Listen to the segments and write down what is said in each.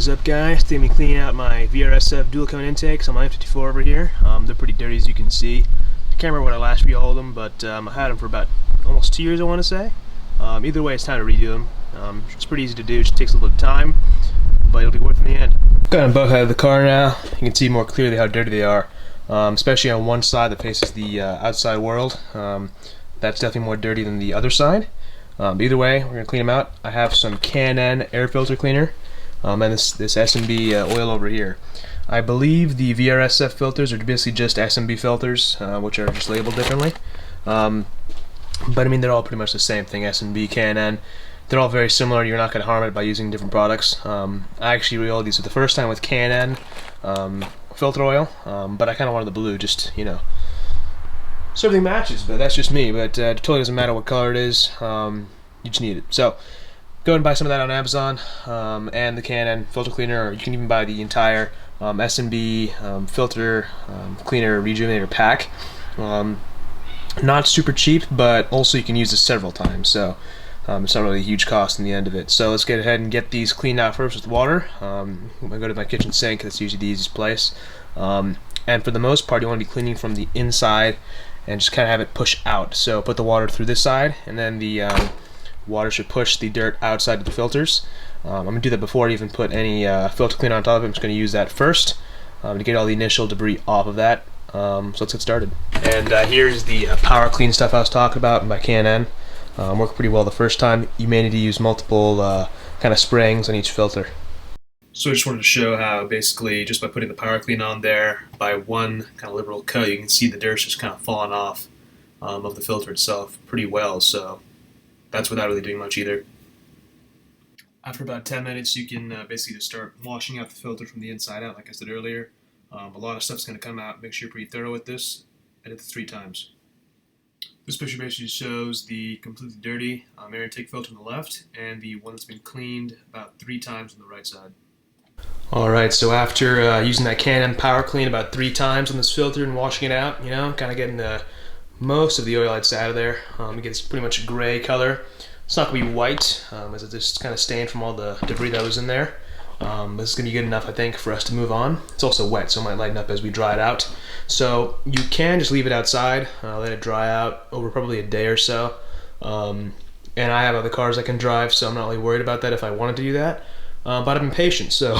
up, guys? Today I'm cleaning out my VRSF Dual Cone Intakes on my M54 over here. They're pretty dirty, as you can see. I can't remember when I last rehauled them, but I had them for about almost 2 years, I want to say. Either way, it's time to redo them. It's pretty easy to do, it just takes a little bit of time, but it'll be worth it in the end. Got them both out of the car now. You can see more clearly how dirty they are, especially on one side that faces the outside world. That's definitely more dirty than the other side. But either way, we're going to clean them out. I have some K&N Air Filter cleaner and this S&B oil over here. I believe the VRSF filters are basically just S&B filters, which are just labeled differently. But I mean, they're all pretty much the same thing, S&B, K&N. They're all very similar. You're not going to harm it by using different products. I actually reoiled these for the first time with K&N filter oil, but I kind of wanted the blue, just, you know, so everything matches, but that's just me. But it totally doesn't matter what color it is. You just need it. So go ahead and buy some of that on Amazon, and the K&N filter cleaner, or you can even buy the entire S&B filter cleaner rejuvenator pack. Not super cheap, but also you can use this several times, so it's not really a huge cost in the end of it. So let's get ahead and get these cleaned out first with water. I'm going to go to my kitchen sink. That's usually the easiest place. And for the most part, you want to be cleaning from the inside and just kind of have it push out. So put the water through this side, and then the water should push the dirt outside of the filters. I'm going to do that before I even put any filter cleaner on top of it. I'm just going to use that first to get all the initial debris off of that. So let's get started. And here's the power clean stuff I was talking about by K&N. Worked pretty well the first time. You may need to use multiple kind of sprayings on each filter. So I just wanted to show how basically just by putting the power clean on there, by one kind of liberal coat, you can see the dirt's just kind of falling off of the filter itself pretty well. So that's without really doing much either. After about 10 minutes, you can basically just start washing out the filter from the inside out, like I said earlier. A lot of stuff's going to come out. Make sure you're pretty thorough with this. I did it 3 times. This picture basically shows the completely dirty air intake filter on the left and the one that's been cleaned about 3 times on the right side. Alright, so after using that K&N power clean about 3 times on this filter and washing it out, you know, kind of getting most of the oil out of there. It gets pretty much a gray color. It's not going to be white, as it just kind of stained from all the debris that was in there. This is going to be good enough, I think, for us to move on. It's also wet, so it might lighten up as we dry it out. So you can just leave it outside, let it dry out over probably a day or so. And I have other cars I can drive, so I'm not really worried about that if I wanted to do that. But I'm impatient, so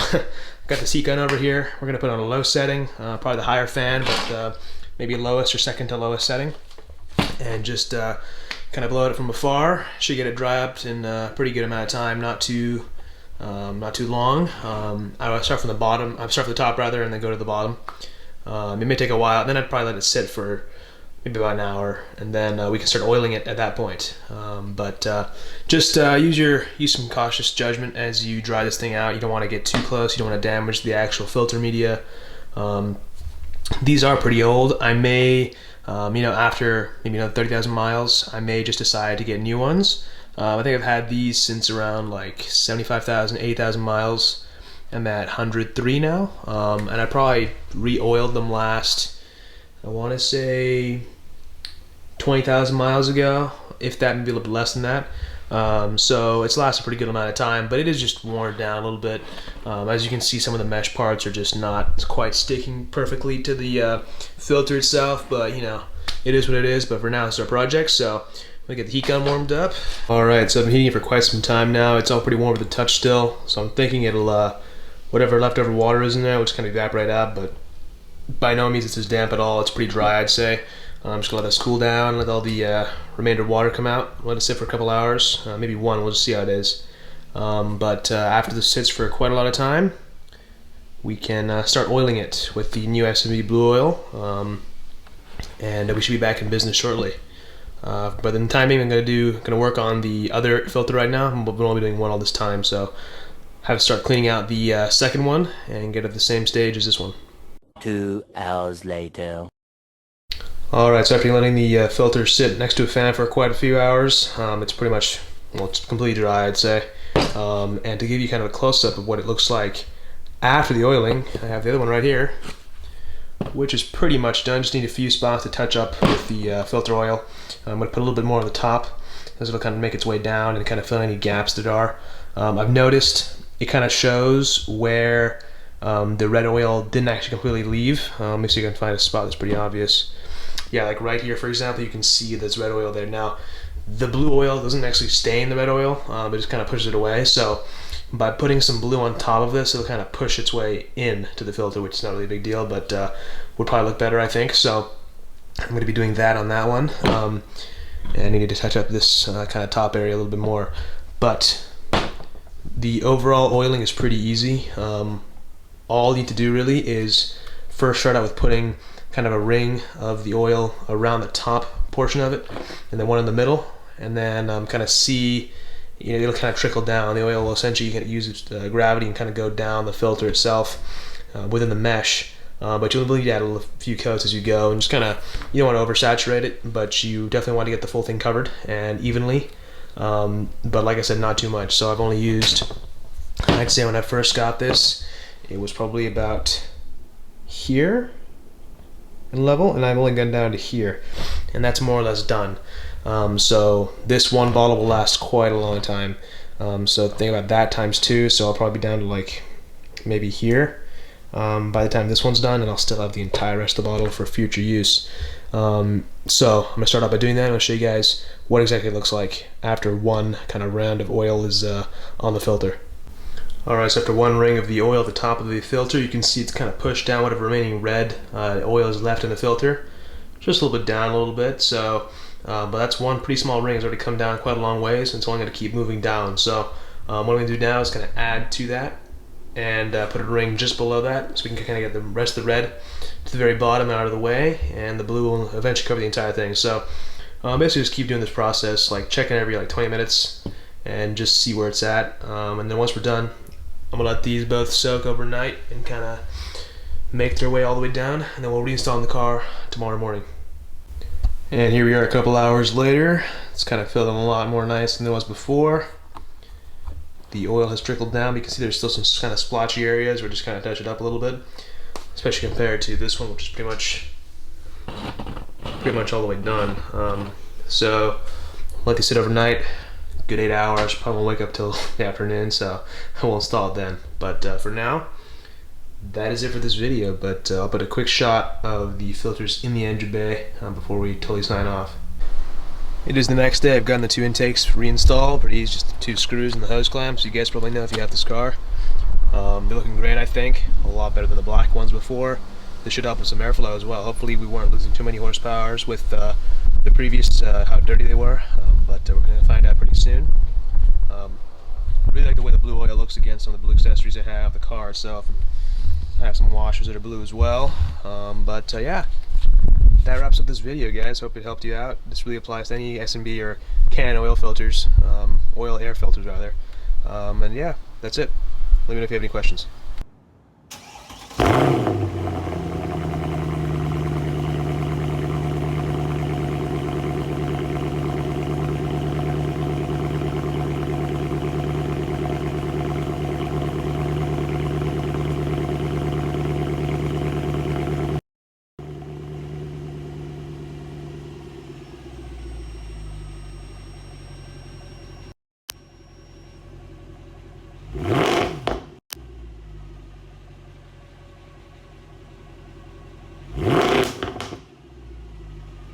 got the heat gun over here. We're going to put on a low setting, probably the higher fan, but maybe lowest or second to lowest setting. And just kind of blow it from afar. Should get it dry up in a pretty good amount of time, not too long. I start from the bottom. I start from the top rather, and then go to the bottom. It may take a while. Then I'd probably let it sit for maybe about an hour, and then we can start oiling it at that point. Just use some cautious judgment as you dry this thing out. You don't want to get too close. You don't want to damage the actual filter media. These are pretty old. I may, after maybe another 30,000 miles, I may just decide to get new ones. I think I've had these since around like 75,000, 80,000 miles. I'm at 103 now, and I probably re-oiled them last, I want to say 20,000 miles ago, if that, maybe a little bit less than that. So it's lasted a pretty good amount of time, but it is just worn down a little bit. As you can see, some of the mesh parts are just not quite sticking perfectly to the filter itself, but you know, it is what it is. But for now, it's our project, so we get the heat gun warmed up. Alright, so I've been heating it for quite some time now. It's all pretty warm with the touch still, so I'm thinking it'll, whatever leftover water is in there will just kind of evaporate out, but by no means it's as damp at all. It's pretty dry, I'd say. I'm just gonna let this cool down, let all the remainder water come out, let it sit for a couple hours, maybe one, we'll just see how it is. After this sits for quite a lot of time, we can start oiling it with the new S&B blue oil, and we should be back in business shortly. But in the time being, I'm gonna work on the other filter right now. We'll only be doing one all this time, so have to start cleaning out the second one and get it at the same stage as this one. 2 hours later. Alright, so after letting the filter sit next to a fan for quite a few hours, it's pretty much, well, it's completely dry, I'd say. And to give you kind of a close-up of what it looks like after the oiling, I have the other one right here, which is pretty much done. Just need a few spots to touch up with the filter oil. I'm going to put a little bit more on the top, as it'll kind of make its way down and kind of fill any gaps that are. I've noticed it kind of shows where the red oil didn't actually completely leave. Let me see if I can find a spot that's pretty obvious. Yeah, like right here, for example, you can see there's red oil there. Now, the blue oil doesn't actually stay in the red oil, it just kind of pushes it away. So by putting some blue on top of this, it'll kind of push its way in to the filter, which is not really a big deal, but would probably look better, I think. So I'm going to be doing that on that one. And I need to touch up this kind of top area a little bit more. But the overall oiling is pretty easy. All you need to do really is first start out with putting kind of a ring of the oil around the top portion of it, and then one in the middle, and then kind of see, it'll kind of trickle down. The oil will essentially use its gravity and kind of go down the filter itself within the mesh. But you'll need to add a few coats as you go, and just kind of, you don't want to oversaturate it, but you definitely want to get the full thing covered and evenly. But like I said, not too much. So I've only used, I'd say when I first got this, it was probably about here in level, and I've only gone down to here, and that's more or less done. So this one bottle will last quite a long time. So think about that times 2, so I'll probably be down to like maybe here by the time this one's done, and I'll still have the entire rest of the bottle for future use. So I'm going to start off by doing that. I'm going to show you guys what exactly it looks like after one kind of round of oil is on the filter. Alright, so after one ring of the oil at the top of the filter, you can see it's kind of pushed down whatever remaining red oil is left in the filter. Just a little bit down a little bit, so but that's one pretty small ring. It's already come down quite a long ways, and it's only going to keep moving down. So what I'm going to do now is kind of add to that and put a ring just below that, so we can kind of get the rest of the red to the very bottom and out of the way, and the blue will eventually cover the entire thing. So basically just keep doing this process, like checking every like 20 minutes and just see where it's at, and then once we're done, I'm going to let these both soak overnight and kind of make their way all the way down, and then we'll reinstall in the car tomorrow morning. And here we are a couple hours later. It's kind of feeling a lot more nice than it was before. The oil has trickled down, but you can see there's still some kind of splotchy areas. We're just kind of touch it up a little bit, especially compared to this one, which is pretty much all the way done. So let these sit overnight. Good 8 hours. Probably won't wake up till the afternoon, so I will install it then. But for now, that is it for this video. But I'll put a quick shot of the filters in the engine bay before we totally sign off. It is the next day. I've gotten the 2 intakes reinstalled. Pretty easy, just the 2 screws and the hose clamps. You guys probably know if you have this car. They're looking great, I think. A lot better than the black ones before. This should help with some airflow as well. Hopefully we weren't losing too many horsepowers with the previous, how dirty they were. But we're going to find out pretty soon. Really like the way the blue oil looks against some of the blue accessories I have, the car itself. I have some washers that are blue as well. Yeah, that wraps up this video, guys. Hope it helped you out. This really applies to any S&B or K&N oil filters, oil air filters rather. And yeah, that's it. Let me know if you have any questions.